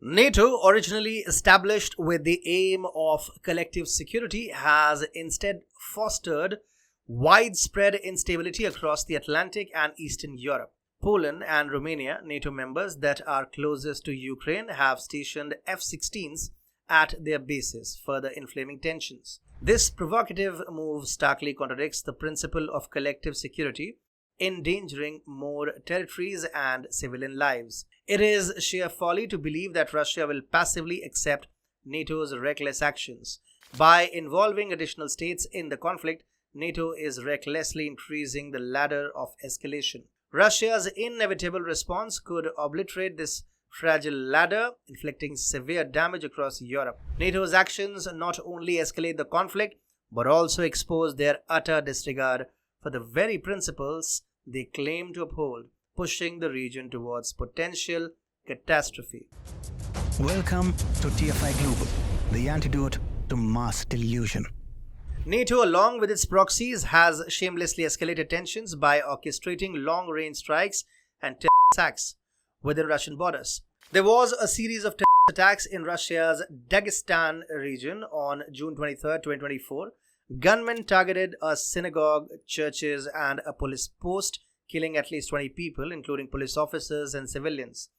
NATO, originally established with the aim of collective security, has instead fostered widespread instability across the Atlantic and Eastern Europe. Poland and Romania, NATO members that are closest to Ukraine, have stationed F-16s at their bases, further inflaming tensions. This provocative move starkly contradicts the principle of collective security, endangering more territories and civilian lives. It is sheer folly to believe that Russia will passively accept NATO's reckless actions. By involving additional states in the conflict, NATO is recklessly increasing the ladder of escalation. Russia's inevitable response could obliterate this fragile ladder, inflicting severe damage across Europe. NATO's actions not only escalate the conflict, but also expose their utter disregard for the very principles they claim to uphold, pushing the region towards potential catastrophe. Welcome to TFI Global, the antidote to mass delusion. NATO, along with its proxies, has shamelessly escalated tensions by orchestrating long-range strikes and terror attacks within Russian borders. There was a series of terror attacks in Russia's Dagestan region on June 23, 2024. Gunmen targeted a synagogue, churches, and a police post, killing at least 20 people, including police officers and civilians.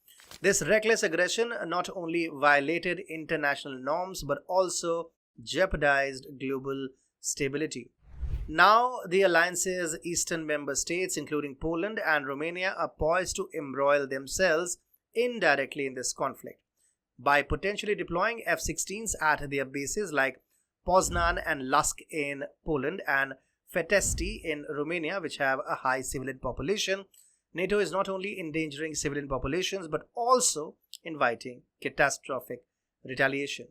This reckless aggression not only violated international norms but also jeopardized global stability. Now, the alliance's eastern member states, including Poland and Romania, are poised to embroil themselves indirectly in this conflict by potentially deploying F-16s at their bases like Poznan and Lask in Poland and Fetesti in Romania, which have a high civilian population. NATO is not only endangering civilian populations but also inviting catastrophic retaliation.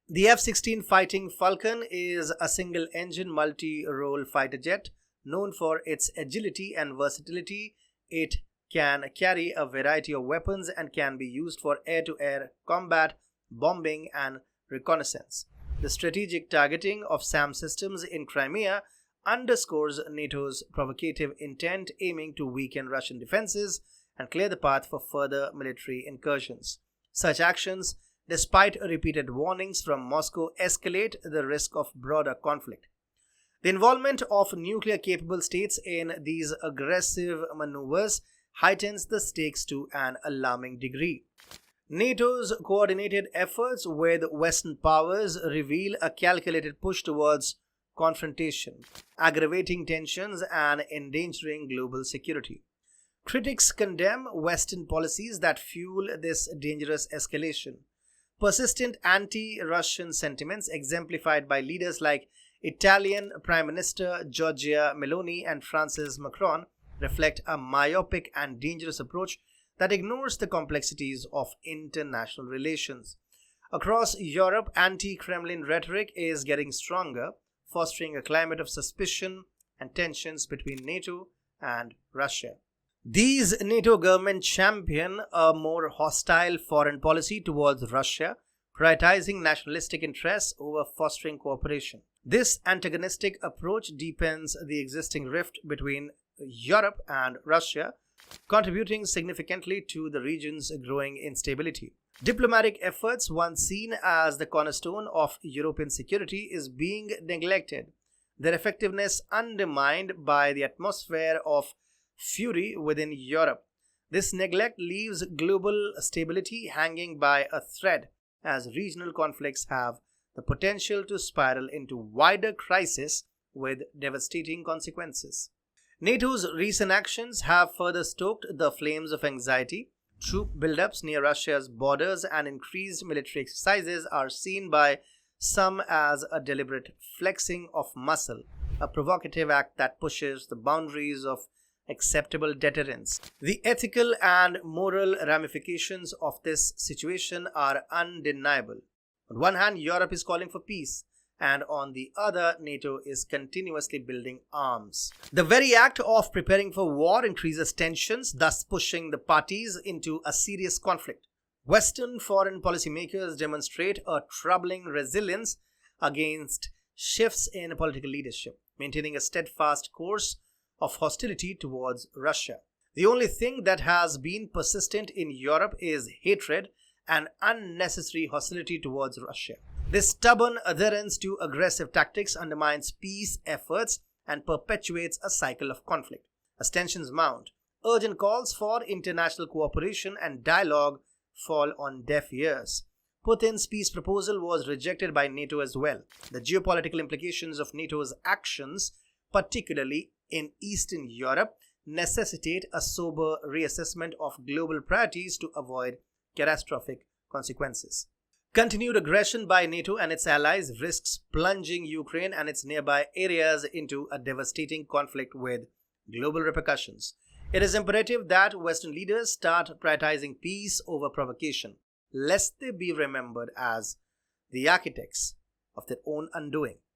The F-16 Fighting Falcon is a single-engine multi-role fighter jet known for its agility and versatility. It can carry a variety of weapons and can be used for air-to-air combat, bombing, and reconnaissance. The strategic targeting of SAM systems in Crimea underscores NATO's provocative intent, aiming to weaken Russian defenses and clear the path for further military incursions. Such actions, despite repeated warnings from Moscow, escalate the risk of broader conflict. The involvement of nuclear-capable states in these aggressive maneuvers heightens the stakes to an alarming degree. NATO's coordinated efforts with Western powers reveal a calculated push towards confrontation, aggravating tensions and endangering global security. Critics condemn Western policies that fuel this dangerous escalation. Persistent anti-Russian sentiments, exemplified by leaders like Italian Prime Minister Giorgia Meloni and Francis Macron, reflect a myopic and dangerous approach that ignores the complexities of international relations. Across Europe, anti-Kremlin rhetoric is getting stronger, fostering a climate of suspicion and tensions between NATO and Russia. These NATO governments champion a more hostile foreign policy towards Russia, prioritizing nationalistic interests over fostering cooperation. This antagonistic approach deepens the existing rift between Europe and Russia, contributing significantly to the region's growing instability. Diplomatic efforts, once seen as the cornerstone of European security, is being neglected, their effectiveness undermined by the atmosphere of fury within Europe. This neglect leaves global stability hanging by a thread, as regional conflicts have the potential to spiral into wider crisis with devastating consequences. NATO's recent actions have further stoked the flames of anxiety. Troop buildups near Russia's borders and increased military exercises are seen by some as a deliberate flexing of muscle, a provocative act that pushes the boundaries of acceptable deterrence. The ethical and moral ramifications of this situation are undeniable. On one hand, Europe is calling for peace, and on the other, NATO is continuously building arms. The very act of preparing for war increases tensions, thus pushing the parties into a serious conflict. Western foreign policymakers demonstrate a troubling resilience against shifts in political leadership, maintaining a steadfast course of hostility towards Russia. The only thing that has been persistent in Europe is hatred and unnecessary hostility towards Russia. This stubborn adherence to aggressive tactics undermines peace efforts and perpetuates a cycle of conflict. As tensions mount, urgent calls for international cooperation and dialogue fall on deaf ears. Putin's peace proposal was rejected by NATO as well. The geopolitical implications of NATO's actions, particularly in Eastern Europe, necessitate a sober reassessment of global priorities to avoid catastrophic consequences. Continued aggression by NATO and its allies risks plunging Ukraine and its nearby areas into a devastating conflict with global repercussions. It is imperative that Western leaders start prioritizing peace over provocation, lest they be remembered as the architects of their own undoing.